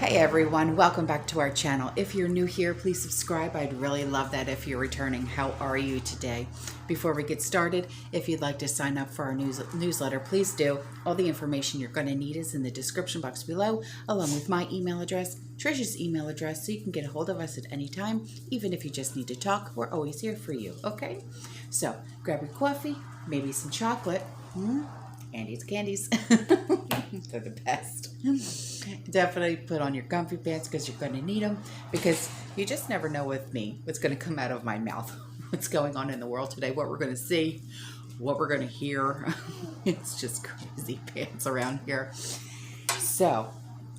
Hey everyone, welcome back to our channel. If you're new here, please subscribe. I'd really love that if you're returning. How are you today? Before we get started, if you'd like to sign up for our newsletter, please do. All the information you're going to need is in the description box below, along with my email address, Trish's email address, so you can get a hold of us at any time. Even if you just need to talk, we're always here for you, okay? So grab your coffee, maybe some chocolate. Andy's candies. They're the best. Definitely put on your comfy pants because you're going to need them, because you just never know with me what's going to come out of my mouth, what's going on in the world today, what we're going to see, what we're going to hear. It's just crazy pants around here. So,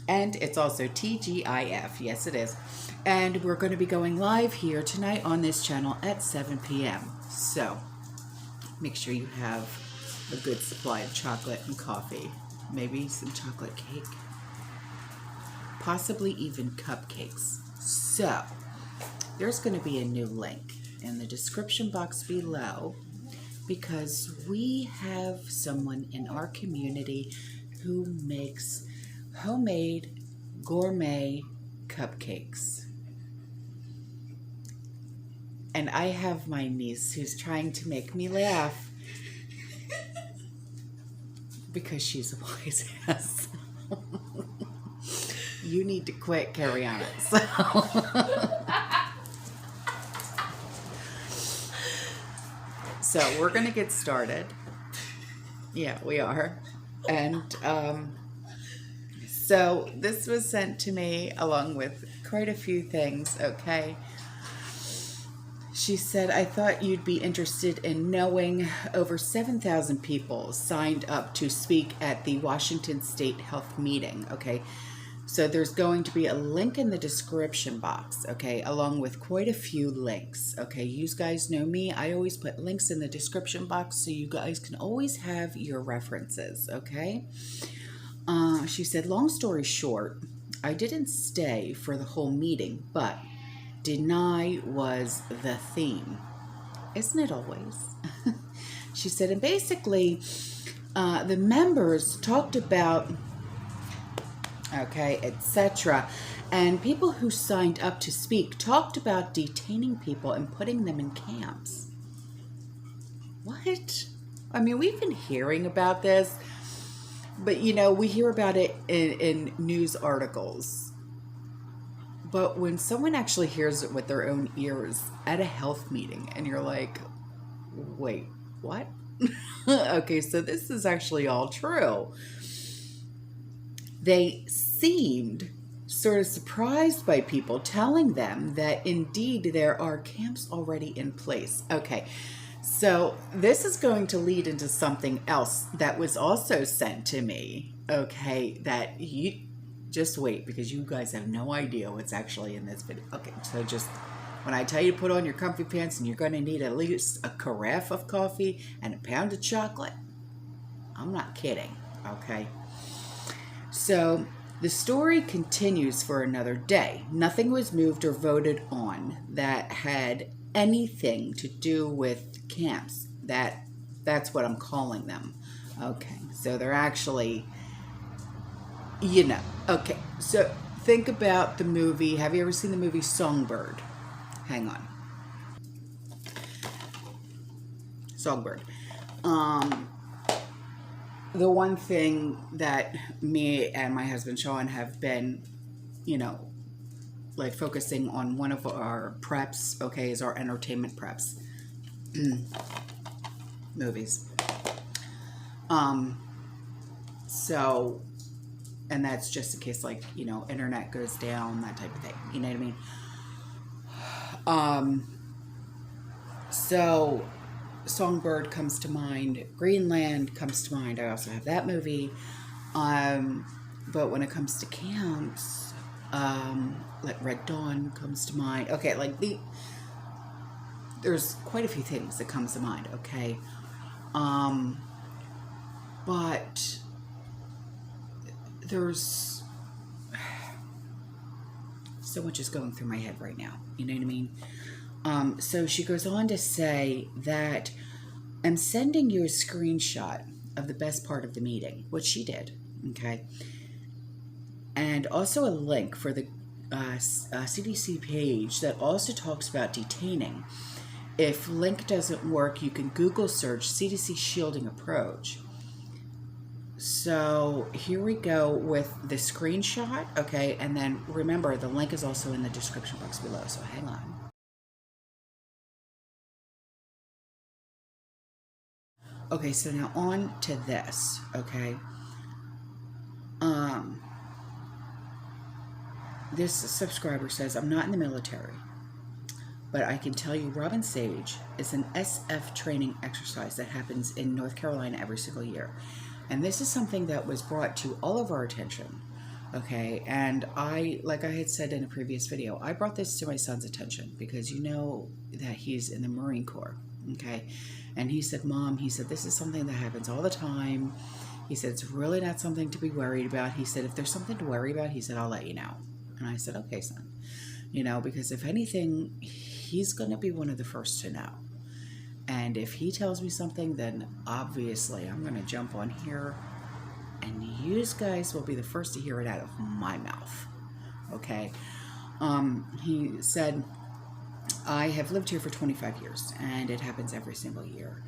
and it's also TGIF. Yes, it is. And we're going to be going live here tonight on this channel at 7 p.m. So make sure you have a good supply of chocolate and coffee, maybe some chocolate cake, possibly even cupcakes. So there's going to be a new link in the description box below, because we have someone in our community who makes homemade gourmet cupcakes. And I have my niece who's trying to make me laugh because she's a wise ass. You need to quit, carry on it. So we're going to get started. Yeah, we are. And so this was sent to me along with quite a few things, okay? She said, I thought you'd be interested in knowing over 7,000 people signed up to speak at the Washington State Health Meeting, okay? So there's going to be a link in the description box, okay, along with quite a few links, okay? You guys know me. I always put links in the description box so you guys can always have your references, okay? She said, long story short, I didn't stay for the whole meeting, but deny was the theme. Isn't it always? She said, and basically, the members talked about, okay, etc. And people who signed up to speak talked about detaining people and putting them in camps. What? I mean, we've been hearing about this, but you know, we hear about it in news articles. But when someone actually hears it with their own ears at a health meeting, and you're like, wait, what? Okay, so this is actually all true. They seemed sort of surprised by people telling them that indeed there are camps already in place. Okay, so this is going to lead into something else that was also sent to me, okay, that you just wait, because you guys have no idea what's actually in this video. Okay, so just when I tell you to put on your comfy pants and you're going to need at least a carafe of coffee and a pound of chocolate, I'm not kidding, okay? So the story continues for another day. Nothing was moved or voted on that had anything to do with camps. That's what I'm calling them. Okay, so they're actually, you know, okay, so think about the movie. Have you ever seen the movie Songbird? Hang on. Songbird. The one thing that me and my husband Sean have been, you know, like focusing on, one of our preps, okay, is our entertainment preps. Movies. So, and that's just in case, like, you know, internet goes down, that type of thing. You know what I mean? So Songbird comes to mind. Greenland comes to mind. I also have that movie. But when it comes to camps, like Red Dawn comes to mind. Okay, like there's quite a few things that comes to mind, okay? But there's so much is going through my head right now. You know what I mean? So she goes on to say that I'm sending you a screenshot of the best part of the meeting, which she did, okay? and also a link for the CDC page that also talks about detaining. If link doesn't work, you can Google search CDC shielding approach. So here we go with the screenshot, okay, and then remember the link is also in the description box below, so hang on. Okay, so now on to this, okay. This subscriber says, I'm not in the military, but I can tell you Robin Sage is an SF training exercise that happens in North Carolina every single year. And this is something that was brought to all of our attention, okay? And like I had said in a previous video, I brought this to my son's attention because you know that he's in the Marine Corps, okay? And he said, Mom, he said, this is something that happens all the time. He said, it's really not something to be worried about. He said, if there's something to worry about, he said, I'll let you know. And I said, okay, son, you know, because if anything, he's going to be one of the first to know. And if he tells me something, then obviously I'm going to jump on here and you guys will be the first to hear it out of my mouth. Okay. He said, I have lived here for 25 years and it happens every single year.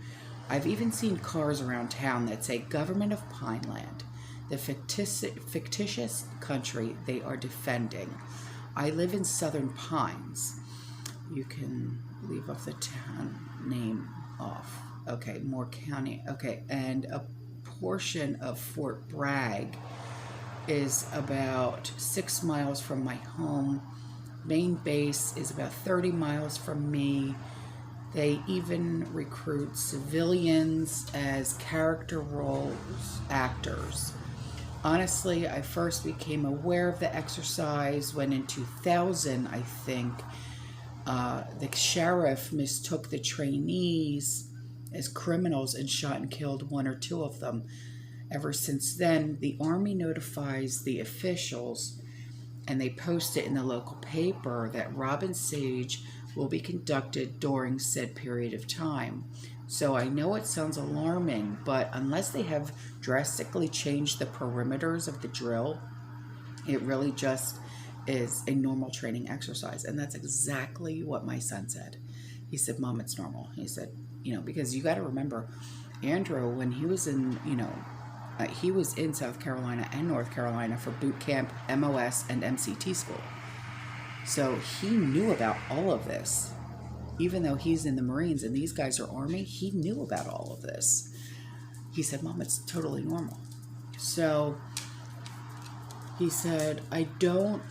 I've even seen cars around town that say Government of Pineland, the fictitious country they are defending. I live in Southern Pines. You can leave off the town name off. Okay, Moore County. Okay, and a portion of Fort Bragg is about 6 miles from my home. Main base is about 30 miles from me. They even recruit civilians as character roles actors. Honestly, I first became aware of the exercise when in 2000, I think, the sheriff mistook the trainees as criminals and shot and killed 1 or 2 of them. Ever since then, the Army notifies the officials and they post it in the local paper that Robin Sage will be conducted during said period of time. So I know it sounds alarming, but unless they have drastically changed the perimeters of the drill, it really just is a normal training exercise. And that's exactly what my son said. He said, Mom, it's normal. He said, you know, because you got to remember, Andrew, when he was in, you know, he was in South Carolina and North Carolina for boot camp, MOS, and MCT school. So he knew about all of this. Even though he's in the Marines and these guys are Army, he knew about all of this. He said, Mom, it's totally normal. So he said, I don't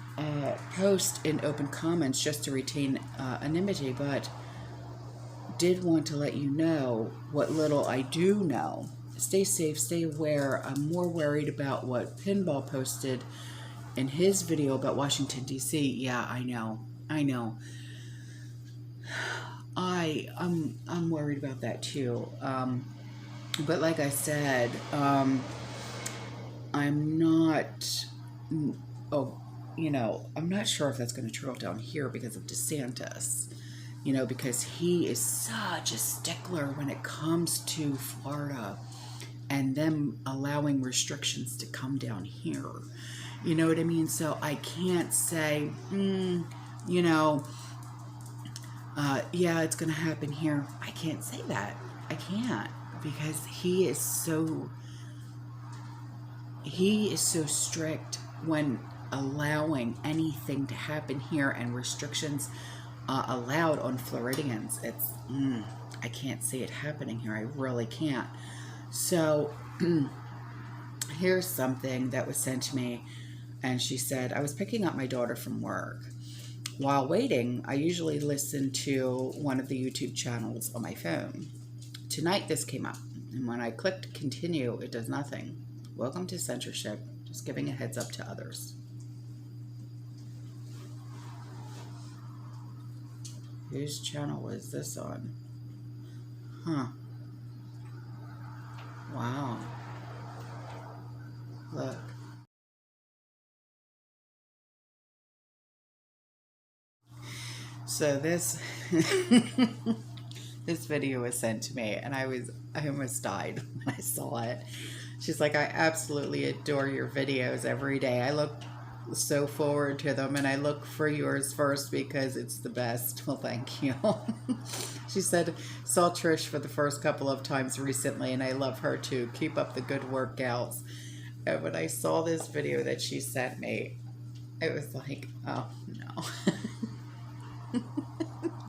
post in open comments just to retain anonymity, but did want to let you know what little I do know. Stay safe, stay aware. I'm more worried about what Pinball posted in his video about Washington, D.C. Yeah, I know. I'm worried about that too. But like I said, I'm not, I'm not sure if that's going to trickle down here because of DeSantis, because he is such a stickler when it comes to Florida and them allowing restrictions to come down here. You know what I mean? So I can't say, yeah, it's going to happen here. I can't say that. I can't, because he is so strict when allowing anything to happen here and restrictions allowed on Floridians. It's, I can't see it happening here. I really can't. So here's something that was sent to me, and she said, I was picking up my daughter from work. While waiting, I usually listen to one of the YouTube channels on my phone. Tonight this came up, and when I clicked continue, it does nothing. Welcome to censorship, just giving a heads up to others. Whose channel was this on? Huh. Wow. Look. So this this video was sent to me, and I almost died when I saw it. She's like, I absolutely adore your videos every day. I look so forward to them, and I look for yours first because it's the best. Well, thank you. She said, saw Trish for the first couple of times recently, and I love her too. Keep up the good work, gals. And when I saw this video that she sent me, it was like, oh no.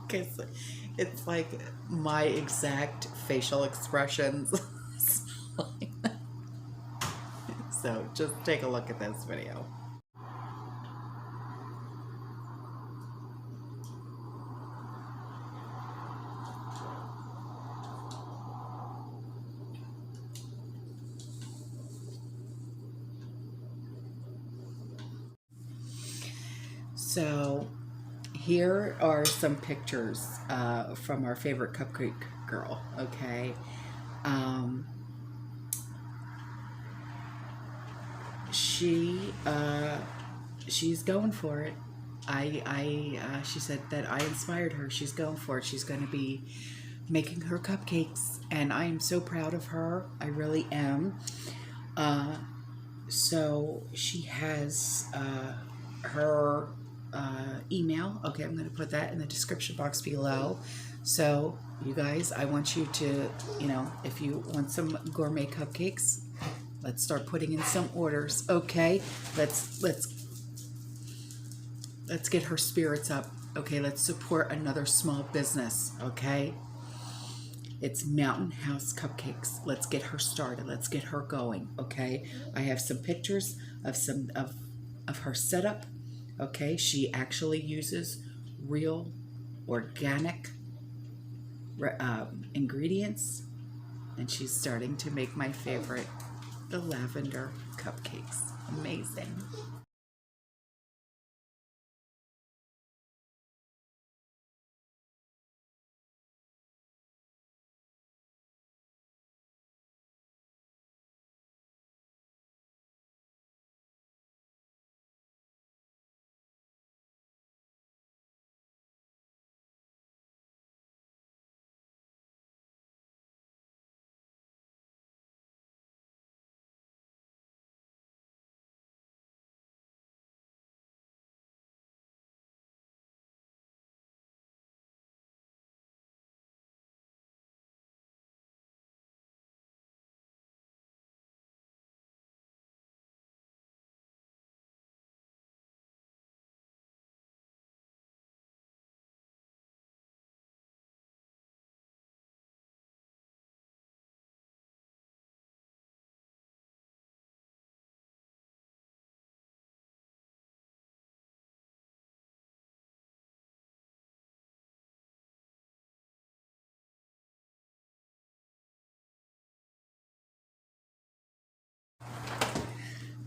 Because it's like my exact facial expressions. So just take a look at this video. So here are some pictures from our favorite cupcake girl, okay? She's going for it. She said that I inspired her. She's going for it. She's going to be making her cupcakes, and I am so proud of her. I really am. So she has her email. Okay, I'm going to put that in the description box below. So you guys, I want you to, you know, if you want some gourmet cupcakes, let's start putting in some orders. Okay, let's get her spirits up. Okay, let's support another small business. Okay, it's Mountain House Cupcakes. Let's get her started. Let's get her going. Okay, I have some pictures of her setup. Okay, she actually uses real organic ingredients, and she's starting to make my favorite, the lavender cupcakes. Amazing.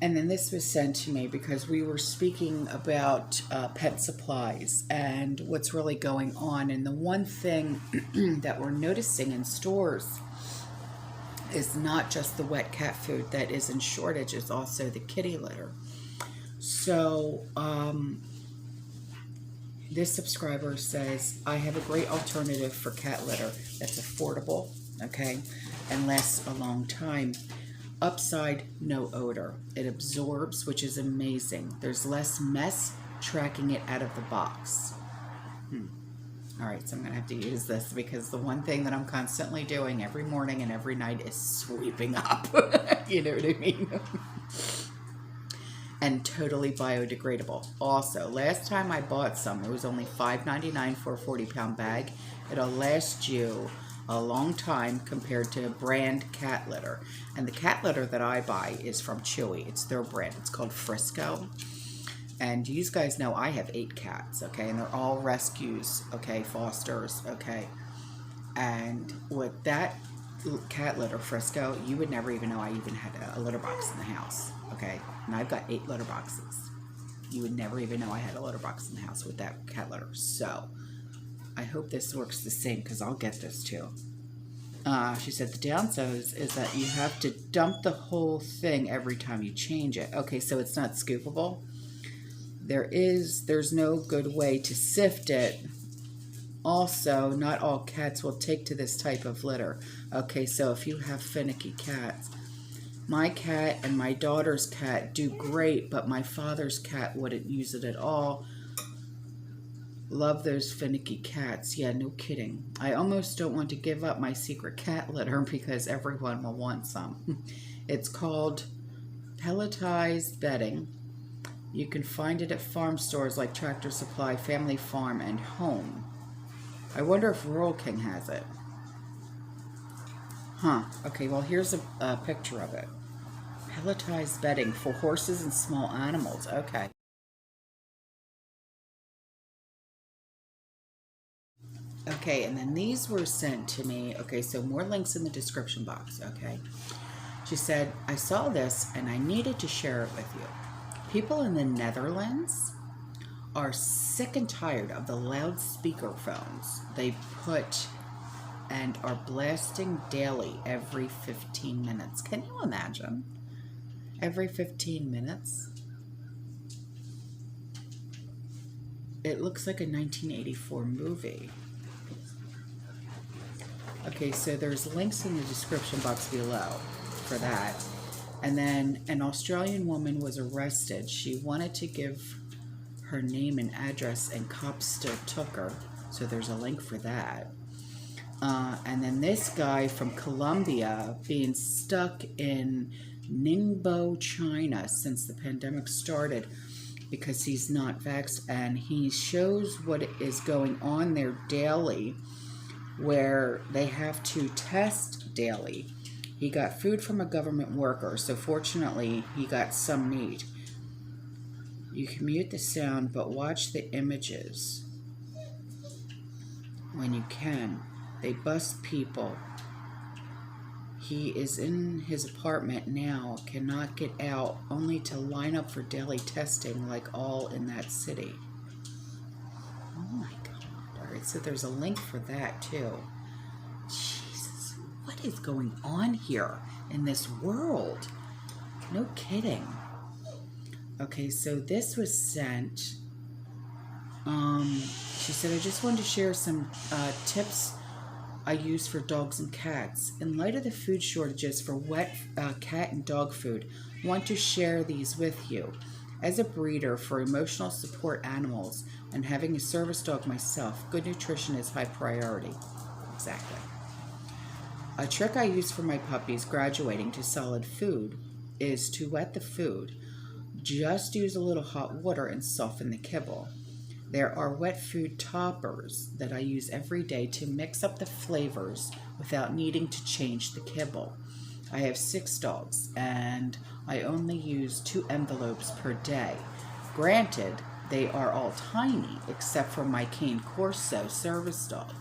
And then this was sent to me because we were speaking about pet supplies and what's really going on. And the one thing that we're noticing in stores is not just the wet cat food that is in shortage, it's also the kitty litter. So this subscriber says, I have a great alternative for cat litter that's affordable, okay, and lasts a long time. Upside, no odor. It absorbs, which is amazing. There's less mess tracking it out of the box. All right, so I'm going to have to use this because the one thing that I'm constantly doing every morning and every night is sweeping up. You know what I mean? And totally biodegradable. Also, last time I bought some, it was only $5.99 for a 40-pound bag. It'll last you a long time compared to brand cat litter. And the cat litter that I buy is from Chewy. It's their brand. It's called Frisco. And you guys know I have 8 cats, okay? And they're all rescues, okay? Fosters, okay? And with that cat litter, Frisco, you would never even know I even had a litter box in the house, okay? And I've got 8 litter boxes. You would never even know I had a litter box in the house with that cat litter. So I hope this works the same because I'll get this too. She said the downside is that you have to dump the whole thing every time you change it. Okay, so it's not scoopable. There's no good way to sift it. Also, not all cats will take to this type of litter. Okay, so if you have finicky cats, My cat and my daughter's cat do great, but my father's cat wouldn't use it at all. Love those finicky cats. Yeah, no kidding. I almost don't want to give up my secret cat litter because everyone will want some. It's called pelletized bedding. You can find it at farm stores like Tractor Supply, Family Farm, and Home. I wonder if Rural King has it. Huh. Okay, well, here's a picture of it. Pelletized bedding for horses and small animals. Okay. Okay, and then these were sent to me. Okay, so more links in the description box, okay? She said, I saw this and I needed to share it with you. People in the Netherlands are sick and tired of the loudspeaker phones they put and are blasting daily every 15 minutes. Can you imagine? Every 15 minutes? It looks like a 1984 movie. Okay, so there's links in the description box below for that. And then an Australian woman was arrested. She wanted to give her name and address, and cops still took her. So there's a link for that. And then this guy from Colombia being stuck in Ningbo, China since the pandemic started because he's not vaxxed, and he shows what is going on there daily, where they have to test daily. He got food from a government worker, so fortunately he got some meat. You can mute the sound, but watch the images when you can. They bust people. He is in his apartment now, cannot get out, only to line up for daily testing like all in that city. Oh my God. All right, so there's a link for that too. Jesus, what is going on here in this world? No kidding. Okay, so this was sent. She said, I just wanted to share some tips I use for dogs and cats. In light of the food shortages for wet cat and dog food, I want to share these with you. As a breeder for emotional support animals and having a service dog myself, good nutrition is high priority. Exactly. A trick I use for my puppies graduating to solid food is to wet the food. Just use a little hot water and soften the kibble. There are wet food toppers that I use every day to mix up the flavors without needing to change the kibble. I have 6 dogs and I only use 2 envelopes per day. Granted, they are all tiny except for my Cane Corso service dog,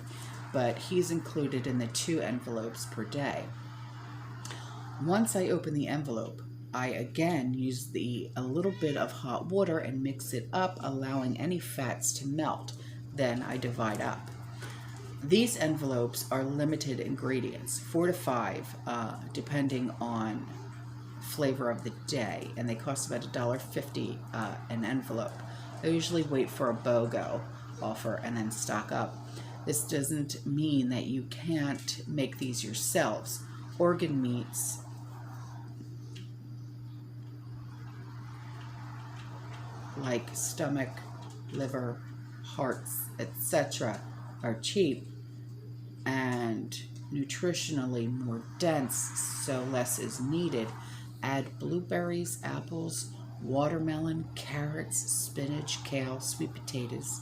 but he's included in the 2 envelopes per day. Once I open the envelope, I again use a little bit of hot water and mix it up, allowing any fats to melt. Then I divide up. These envelopes are limited ingredients, 4 to 5, depending on flavor of the day, and they cost about $1.50 an envelope. I usually wait for a BOGO offer and then stock up. This doesn't mean that you can't make these yourselves. Organ meats, like stomach, liver, hearts, etc., are cheap and nutritionally more dense, so less is needed. Add blueberries, apples, watermelon, carrots, spinach, kale, sweet potatoes,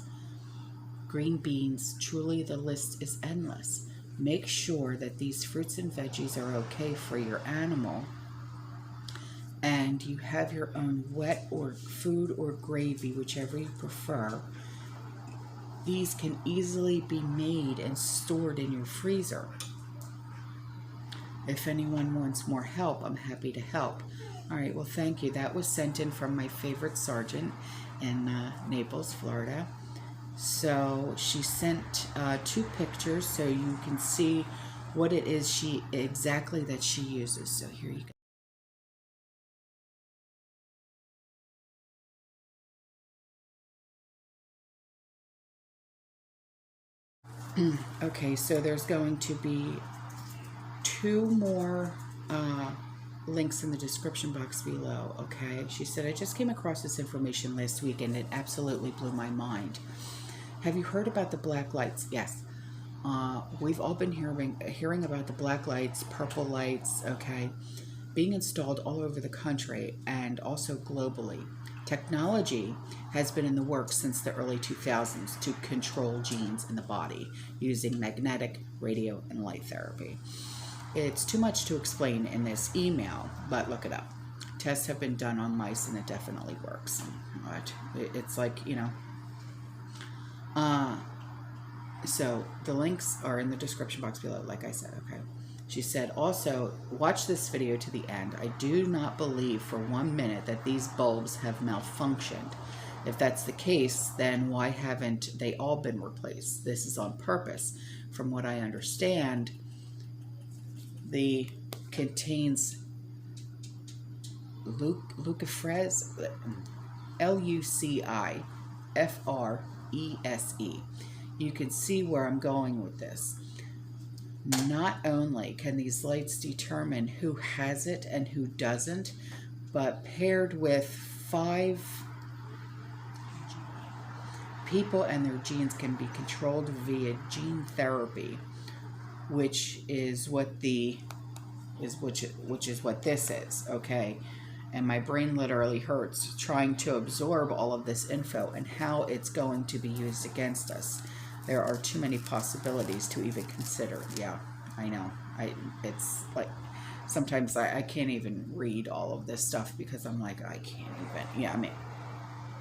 green beans. Truly, the list is endless. Make sure that these fruits and veggies are okay for your animal, and you have your own wet or food or gravy, whichever you prefer. These can easily be made and stored in your freezer. If anyone wants more help, I'm happy to help. All right, well, thank you. That was sent in from my favorite sergeant in Naples, Florida. So she sent 2 pictures so you can see what it is exactly that she uses. So here you go. Okay, so there's going to be 2 more links in the description box below, okay? She said, I just came across this information last week and it absolutely blew my mind. Have you heard about the black lights? Yes. We've all been hearing about the black lights, purple lights, okay, being installed all over the country and also globally. Technology has been in the works since the early 2000s to control genes in the body using magnetic, radio, and light therapy. It's too much to explain in this email, but look it up. Tests have been done on mice and it definitely works. But it's like, you know, so the links are in the description box below, like I said, okay? She said, also, watch this video to the end. I do not believe for 1 minute that these bulbs have malfunctioned. If that's the case, then why haven't they all been replaced? This is on purpose. From what I understand, the contains lucifrese, Lucifrese. You can see where I'm going with this. Not only can these lights determine who has it and who doesn't, but paired with 5 people and their genes can be controlled via gene therapy, which is what this is, okay? And my brain literally hurts trying to absorb all of this info and how it's going to be used against us. There are too many possibilities to even consider. Yeah, I know. It's like sometimes I can't even read all of this stuff because I'm like, I can't even. Yeah, I mean,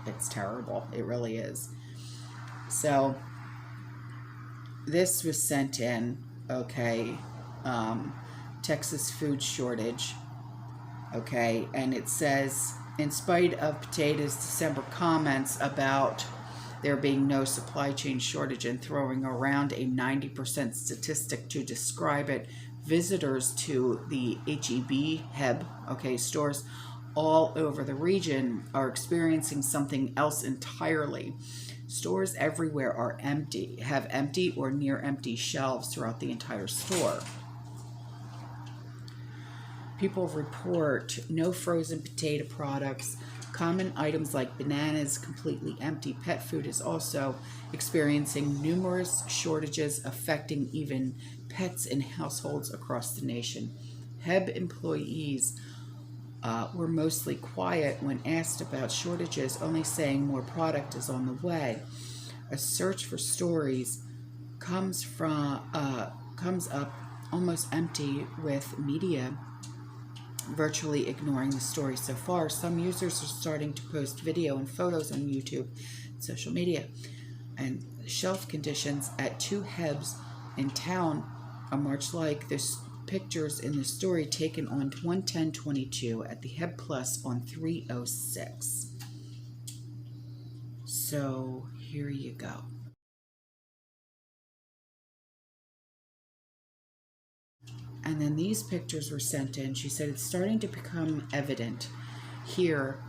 it's terrible. It really is. So this was sent in, okay, Texas food shortage, okay, and it says, in spite of Potato's December comments about there being no supply chain shortage and throwing around a 90% statistic to describe it, visitors to the HEB, okay, stores all over the region are experiencing something else entirely. Stores everywhere are empty, have empty or near empty shelves throughout the entire store. People report no frozen potato products. Common items like bananas completely empty. Pet food is also experiencing numerous shortages affecting even pets in households across the nation. HEB employees were mostly quiet when asked about shortages, only saying more product is on the way. A search for stories comes up almost empty, with media virtually ignoring the story so far. Some users are starting to post video and photos on YouTube and social media. And shelf conditions at 2 HEBs in town are much like this pictures in the story taken on 110/22 at the HEB Plus on 306. So here you go. And then these pictures were sent in. She said it's starting to become evident here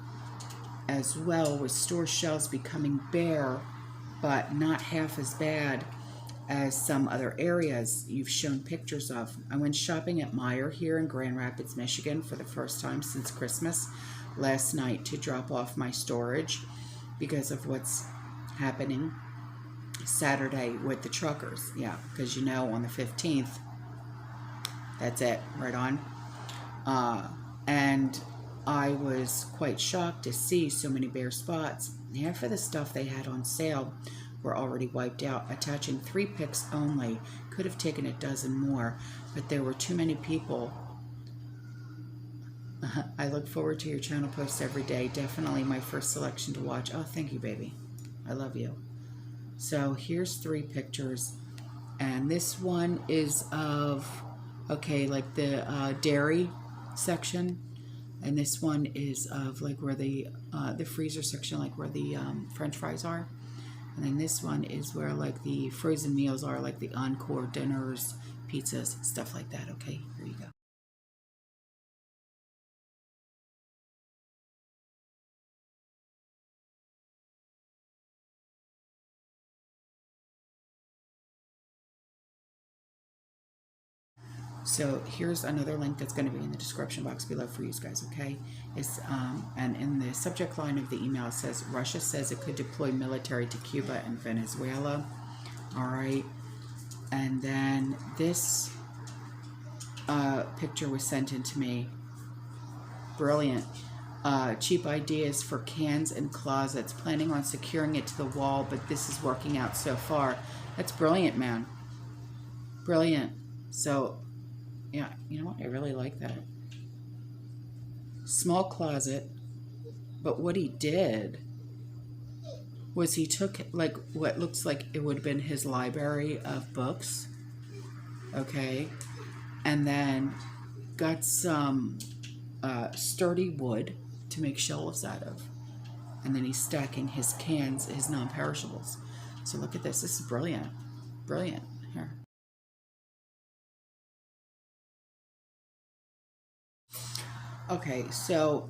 as well, with store shelves becoming bare, but not half as bad as some other areas you've shown pictures of. I went shopping at Meijer here in Grand Rapids, Michigan for the first time since Christmas last night to drop off my storage because of what's happening Saturday with the truckers. Yeah, because you know on the 15th, that's it, right on. And I was quite shocked to see so many bare spots. Half of the stuff they had on sale were already wiped out. Attaching 3 pics only. Could have taken a dozen more, but there were too many people. I look forward to your channel posts every day. Definitely my first selection to watch. Oh, thank you, baby. I love you. So here's 3 pictures. And this one is of, okay, like the dairy section. And this one is of like where the freezer section, like where the French fries are. And then this one is where like the frozen meals are, like the Encore dinners, pizzas, stuff like that. Okay, here you go. So here's another link that's going to be in the description box below for you guys, okay? It's and in the subject line of the email it says, Russia says it could deploy military to Cuba and Venezuela. All right. And then this picture was sent in to me. Brilliant. Cheap ideas for cans and closets. Planning on securing it to the wall, but this is working out so far. That's brilliant, man. Brilliant. So, yeah, you know what? I really like that. Small closet. But what he did was he took like what looks like it would have been his library of books. Okay. And then got some sturdy wood to make shelves out of. And then he's stacking his cans, his non-perishables. So look at this. This is brilliant. Brilliant. Here. Okay, so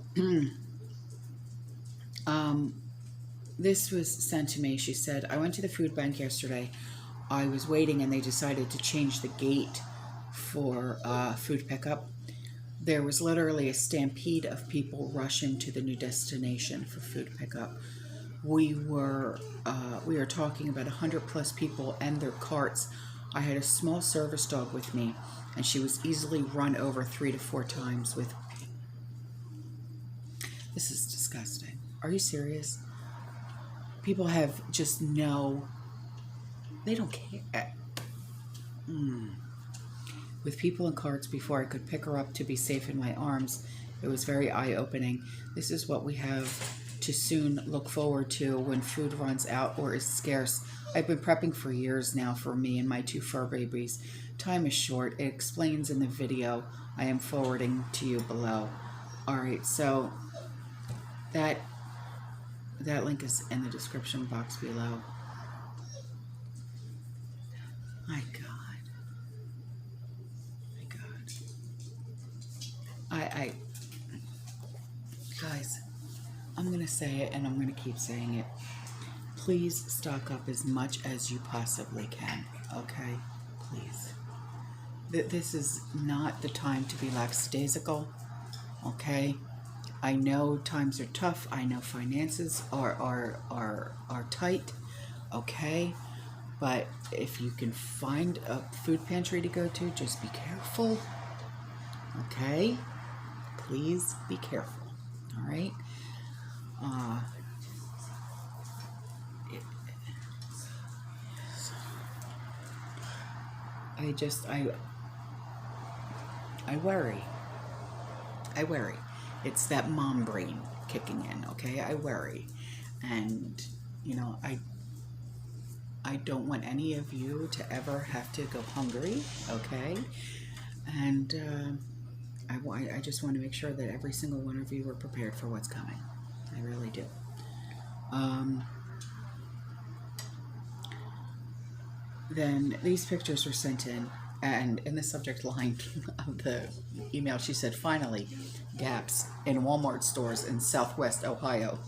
this was sent to me. She said, I went to the food bank yesterday. I was waiting and they decided to change the gate for food pickup. There was literally a stampede of people rushing to the new destination for food pickup. We were talking about 100 plus people and their carts. I had a small service dog with me, and she was easily run over 3 to 4 times with. This is disgusting. Are you serious? People have just no. They don't care. With people in carts before I could pick her up to be safe in my arms. It was very eye-opening. This is what we have to soon look forward to when food runs out or is scarce. I've been prepping for years now for me and my 2 fur babies. Time is short. It explains in the video I am forwarding to you below. Alright, so that link is in the description box below. My God. Guys, I'm going to say it and I'm going to keep saying it. Please stock up as much as you possibly can, okay? Please. This is not the time to be lackadaisical, okay? I know times are tough. I know finances are tight, okay? But if you can find a food pantry to go to, just be careful, okay? Please be careful. All right. I worry. I worry. It's that mom brain kicking in. Okay. I worry, and you know, I don't want any of you to ever have to go hungry. Okay. And I just want to make sure that every single one of you are prepared for what's coming. I really do. Then these pictures were sent in, and in the subject line of the email, she said, finally, gaps in Walmart stores in Southwest Ohio.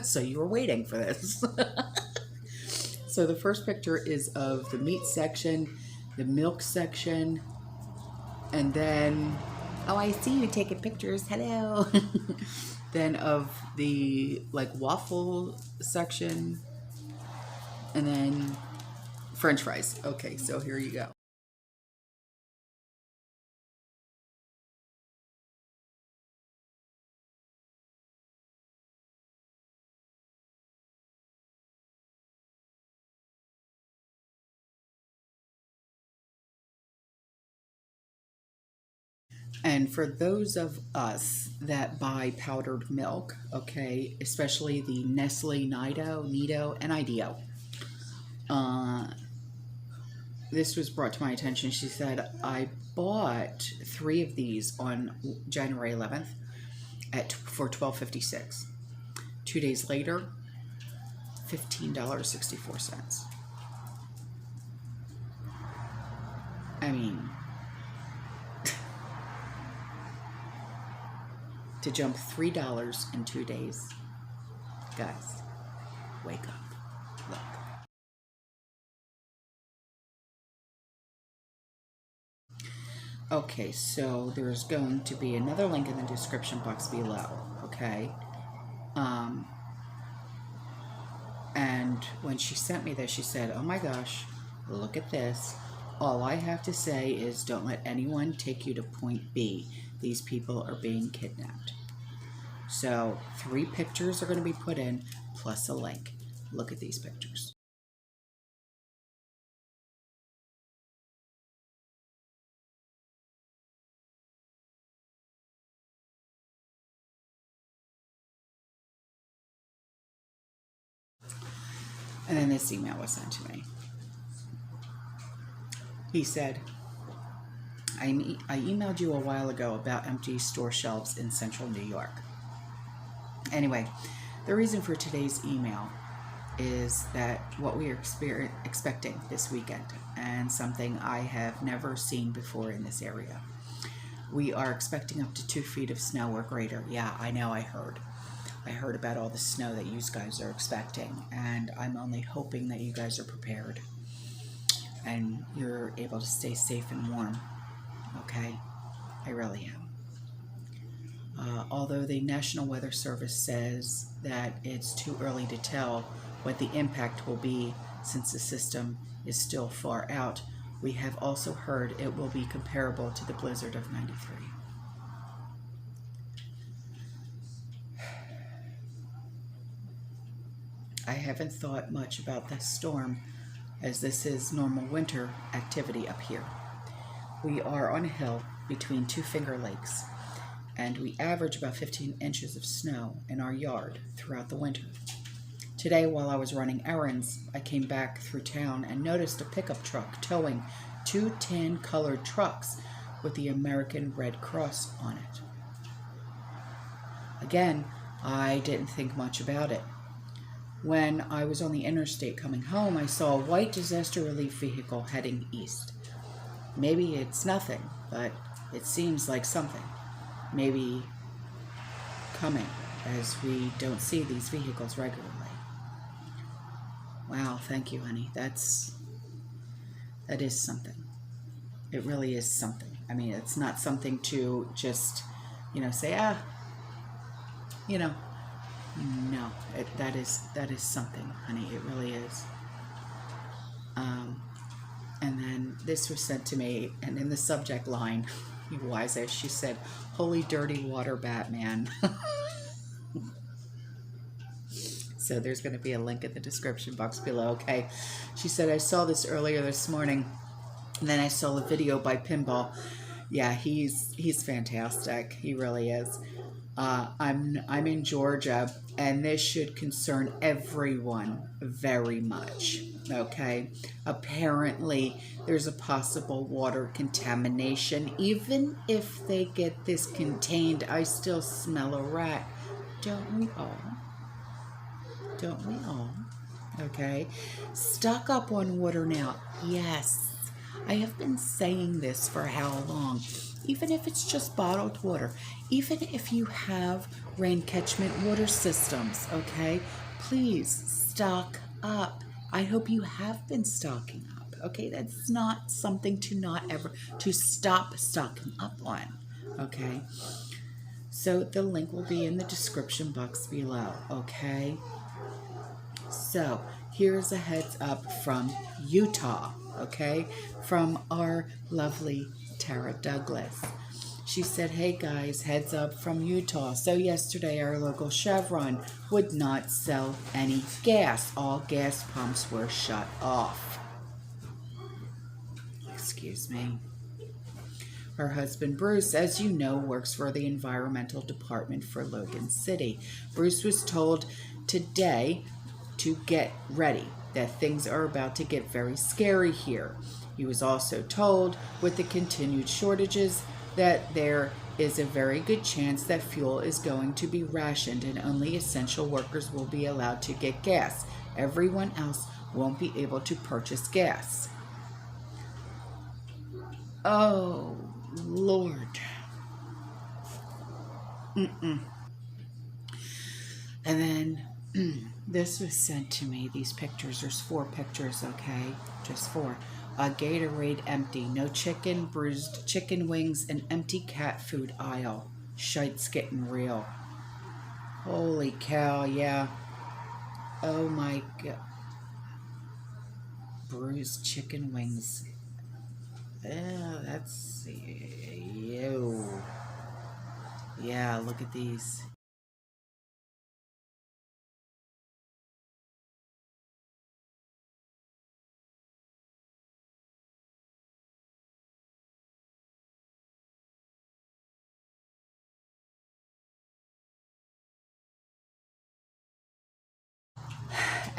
So you were waiting for this. So the first picture is of the meat section, the milk section, and then... Oh, I see you taking pictures. Hello. Then of the like waffle section, and then French fries. Okay, so here you go. And for those of us that buy powdered milk, okay, especially the Nestle Nido, and IDEO, this was brought to my attention. She said, I bought 3 of these on January 11th for $12.56. 2 days later, $15.64. I mean, to jump $3 in 2 days. Guys, wake up. Look. Okay, so there's going to be another link in the description box below, okay? And when she sent me this, she said, oh my gosh, look at this. All I have to say is don't let anyone take you to point B. These people are being kidnapped. So 3 pictures are going to be put in, plus a link. Look at these pictures. And then this email was sent to me. He said, I emailed you a while ago about empty store shelves in central New York. Anyway, the reason for today's email is that what we are expecting this weekend, and something I have never seen before in this area. We are expecting up to 2 feet of snow or greater. Yeah, I know, I heard about all the snow that you guys are expecting, and I'm only hoping that you guys are prepared and you're able to stay safe and warm. Okay, I really am. Although the National Weather Service says that it's too early to tell what the impact will be since the system is still far out, we have also heard it will be comparable to the blizzard of '93. I haven't thought much about this storm, as this is normal winter activity up here. We are on a hill between 2 Finger Lakes, and we average about 15 inches of snow in our yard throughout the winter. Today, while I was running errands, I came back through town and noticed a pickup truck towing 2 tan-colored trucks with the American Red Cross on it. Again, I didn't think much about it. When I was on the interstate coming home, I saw a white disaster relief vehicle heading east. Maybe it's nothing, but it seems like something. Maybe coming, as we don't see these vehicles regularly. Wow, thank you, honey. That is something. It really is something. I mean, it's not something to just, say, no, that is something, honey. It really is. And then this was sent to me, and in the subject line, wise as she said, "Holy dirty water, Batman." So there's going to be a link in the description box below. Okay, she said, I saw this earlier this morning, and then I saw the video by Pinball. Yeah, he's fantastic. He really is. I'm in Georgia, and this should concern everyone very much. Okay, apparently there's a possible water contamination. Even if they get this contained, I still smell a rat. Don't we all? Don't we all? Okay, stock up on water now. Yes, I have been saying this for how long? Even if it's just bottled water, even if you have rain catchment water systems, okay, please stock up. I hope you have been stocking up, okay? That's not something to stop stocking up on, okay? So the link will be in the description box below, okay? So here's a heads up from Utah, okay? From our lovely Tara Douglas. She said, hey guys, heads up from Utah. So yesterday our local Chevron would not sell any gas. All gas pumps were shut off. Excuse me. Her husband Bruce, as you know, works for the environmental department for Logan City. Bruce was told today to get ready, that things are about to get very scary here. He was also told, with the continued shortages, that there is a very good chance that fuel is going to be rationed and only essential workers will be allowed to get gas. Everyone else won't be able to purchase gas. Oh, Lord. And then this was sent to me, these pictures. There's 4 pictures, okay? Just 4. Gatorade empty. No chicken, bruised chicken wings, and empty cat food aisle. Shite's getting real. Holy cow, yeah. Oh my god. Bruised chicken wings. That's... Ew. Yeah, look at these.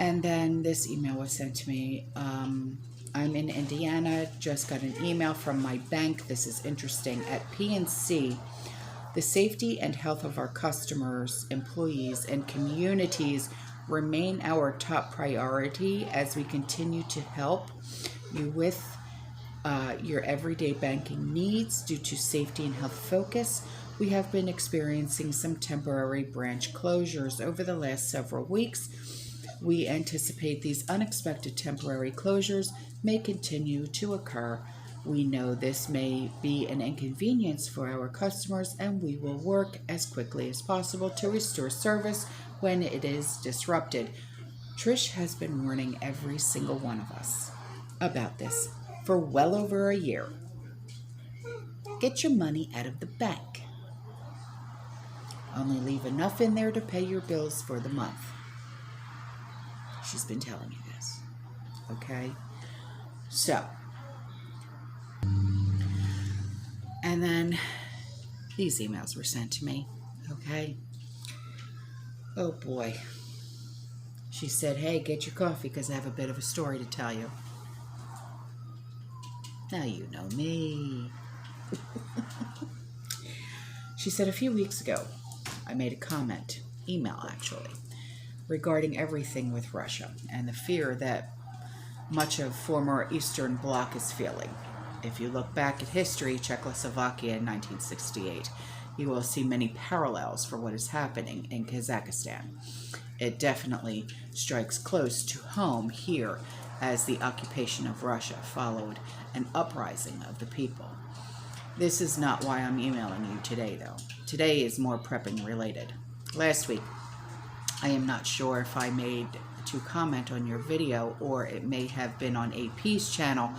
And then this email was sent to me. I'm in Indiana, just got an email from my bank. This is interesting. At PNC, the safety and health of our customers, employees, and communities remain our top priority as we continue to help you with your everyday banking needs. Due to safety and health focus, we have been experiencing some temporary branch closures over the last several weeks. We anticipate these unexpected temporary closures may continue to occur. We know this may be an inconvenience for our customers, and we will work as quickly as possible to restore service when it is disrupted. TRISH has been warning every single one of us about this for well over a year. Get your money out of the bank. Only leave enough in there to pay your bills for the month. She's been telling you this, okay? So, and then these emails were sent to me, okay? Oh boy. She said, hey, get your coffee because I have a bit of a story to tell you. Now you know me. She said a few weeks ago, I made a comment, email actually, regarding everything with Russia and the fear that much of former Eastern Bloc is feeling. If you look back at history, Czechoslovakia in 1968, you will see many parallels for what is happening in Kazakhstan. It definitely strikes close to home here, as the occupation of Russia followed an uprising of the people. This is not why I'm emailing you today, though. Today is more prepping related. Last week, I am not sure if I made to comment on your video or it may have been on AP's channel,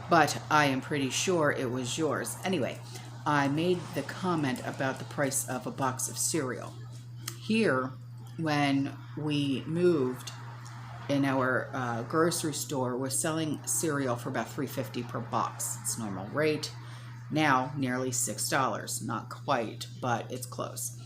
but I am pretty sure it was yours. Anyway, I made the comment about the price of a box of cereal. Here, when we moved in our grocery store, was selling cereal for about $3.50 per box. It's normal rate. Now, nearly $6. Not quite, but it's close.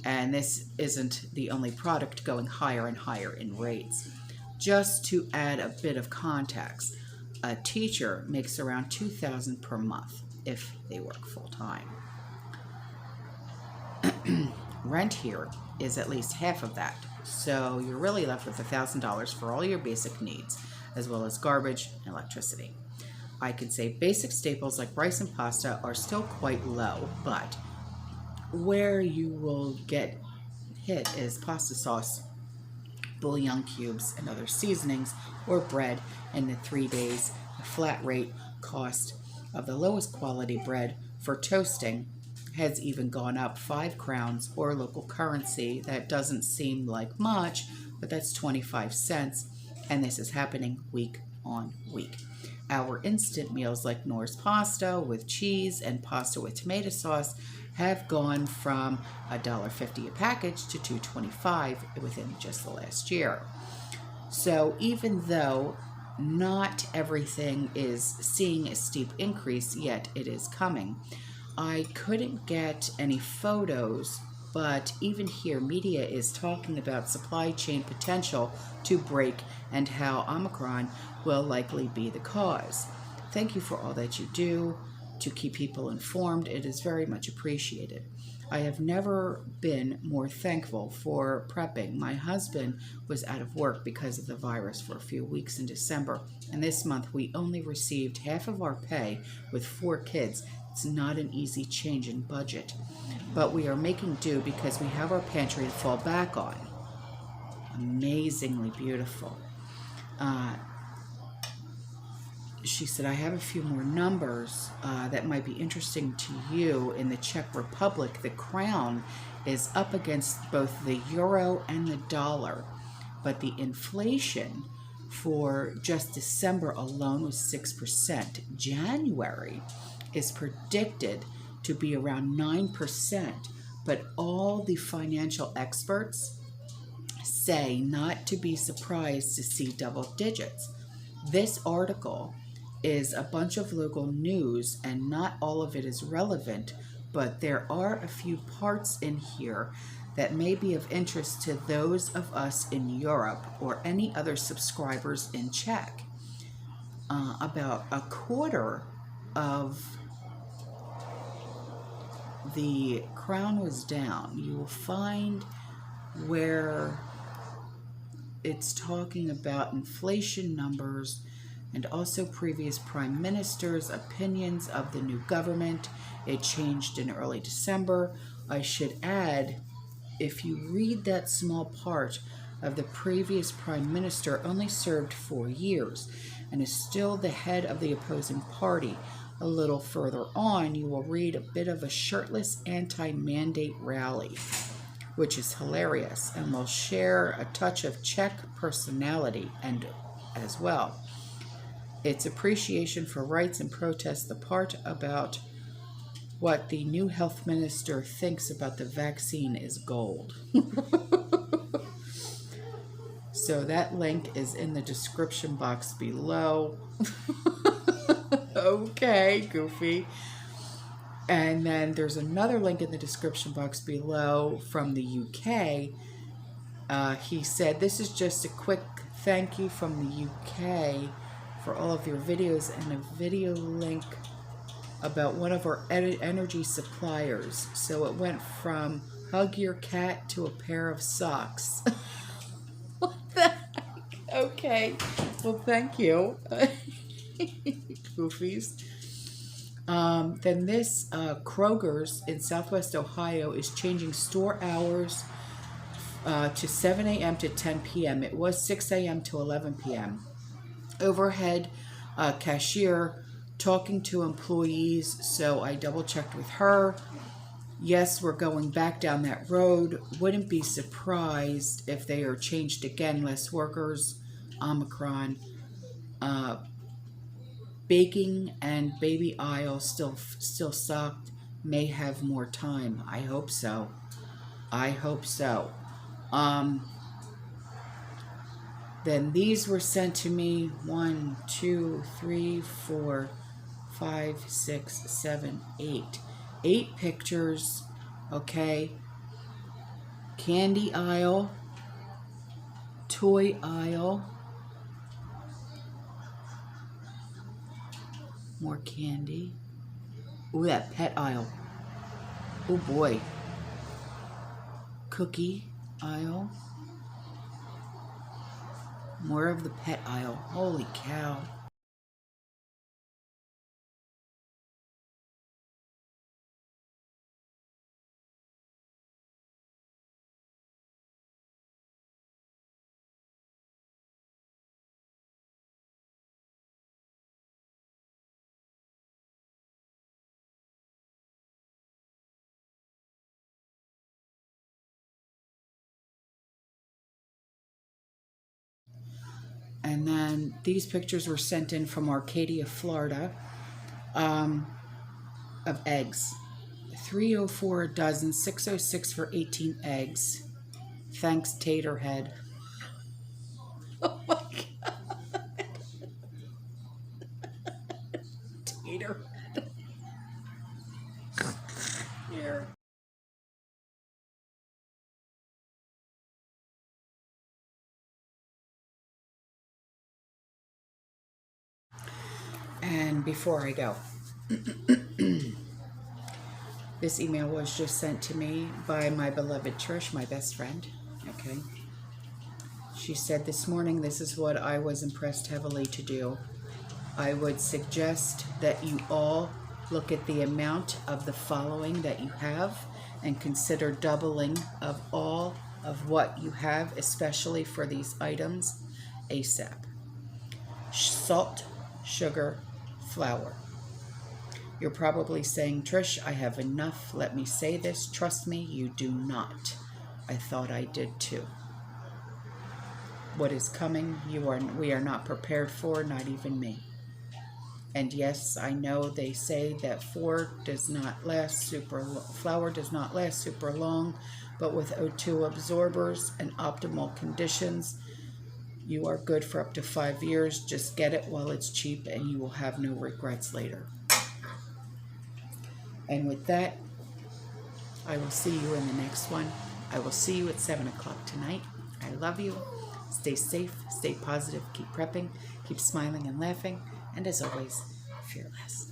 And this isn't the only product going higher and higher in rates. Just to add a bit of context, a teacher makes around $2,000 per month if they work full-time. Rent here is at least half of that, so you're really left with $1,000 for all your basic needs, as well as garbage and electricity. I could say basic staples like rice and pasta are still quite low, but where you will get hit is pasta sauce, bouillon cubes, and other seasonings, or bread. In the 3 days, the flat rate cost of the lowest quality bread for toasting has even gone up 5 crowns, or local currency. That doesn't seem like much, but that's 25 cents, and this is happening week on week. Our instant meals like Knorr's pasta with cheese and pasta with tomato sauce have gone from $1.50 a package to $2.25 within just the last year. So even though not everything is seeing a steep increase, yet it is coming. I couldn't get any photos, but even here, media is talking about supply chain potential to break and how Omicron will likely be the cause. Thank you for all that you do to keep people informed. It is very much appreciated. I have never been more thankful for prepping. My husband was out of work because of the virus for a few weeks in December, and this month we only received half of our pay with 4 kids. It's not an easy change in budget, but we are making do because we have our pantry to fall back on. Amazingly beautiful. she said, I have a few more numbers that might be interesting to you. In the Czech Republic, the crown is up against both the euro and the dollar, but the inflation for just December alone was 6%. January is predicted to be around 9%, but all the financial experts say not to be surprised to see double digits. This article is a bunch of local news, and not all of it is relevant, but there are a few parts in here that may be of interest to those of us in Europe or any other subscribers in Czech. About a quarter of the crown was down. You will find where it's talking about inflation numbers and also previous prime ministers' opinions of the new government. It changed in early December. I should add, if you read that small part of the previous prime minister, only served 4 years and is still the head of the opposing party. A little further on, you will read a bit of a shirtless anti-mandate rally, which is hilarious, and will share a touch of Czech personality and as well. Its appreciation for rights and protest, the part about what the new health minister thinks about the vaccine is gold. So that link is in the description box below. Okay, Goofy. And then there's another link in the description box below from the UK. He said, this is just a quick thank you from the UK for all of your videos, and a video link about one of our energy suppliers. So it went from hug your cat to a pair of socks. What the heck? Okay. Well, thank you. Goofies. Then this Kroger's in Southwest Ohio is changing store hours to 7 a.m. to 10 p.m. It was 6 a.m. to 11 p.m. Overhead cashier talking to employees, so I double checked with her. Yes, we're going back down that road. Wouldn't be surprised if they are changed again. Less workers, Omicron. Baking and baby aisle still stocked. May have more time. I hope so. I hope so. Then these were sent to me. 1, 2, 3, 4, 5, 6, 7, 8. 8 pictures. Okay. Candy aisle. Toy aisle. More candy. Ooh, that pet aisle. Oh boy. Cookie aisle. More of the pet aisle. Holy cow. And then these pictures were sent in from Arcadia, Florida, of eggs. $3.04 a dozen, $6.06 for 18 eggs. Thanks, Taterhead. Oh my God. Taterhead. Here. And before I go, this email was just sent to me by my beloved Trish, my best friend. Okay. She said, this morning, this is what I was impressed heavily to do. I would suggest that you all look at the amount of the following that you have and consider doubling of all of what you have, especially for these items, ASAP. Salt, sugar, flour. You're probably saying, Trish, I have enough. Let me say this. Trust me, you do not. I thought I did too. What is coming, we are not prepared for, not even me. And yes, I know they say that flour does not last super long, but with O2 absorbers and optimal conditions, you are good for up to 5 years. Just get it while it's cheap and you will have no regrets later. And with that, I will see you in the next one. I will see you at 7 o'clock tonight. I love you. Stay safe, stay positive, keep prepping, keep smiling and laughing, and as always, fearless.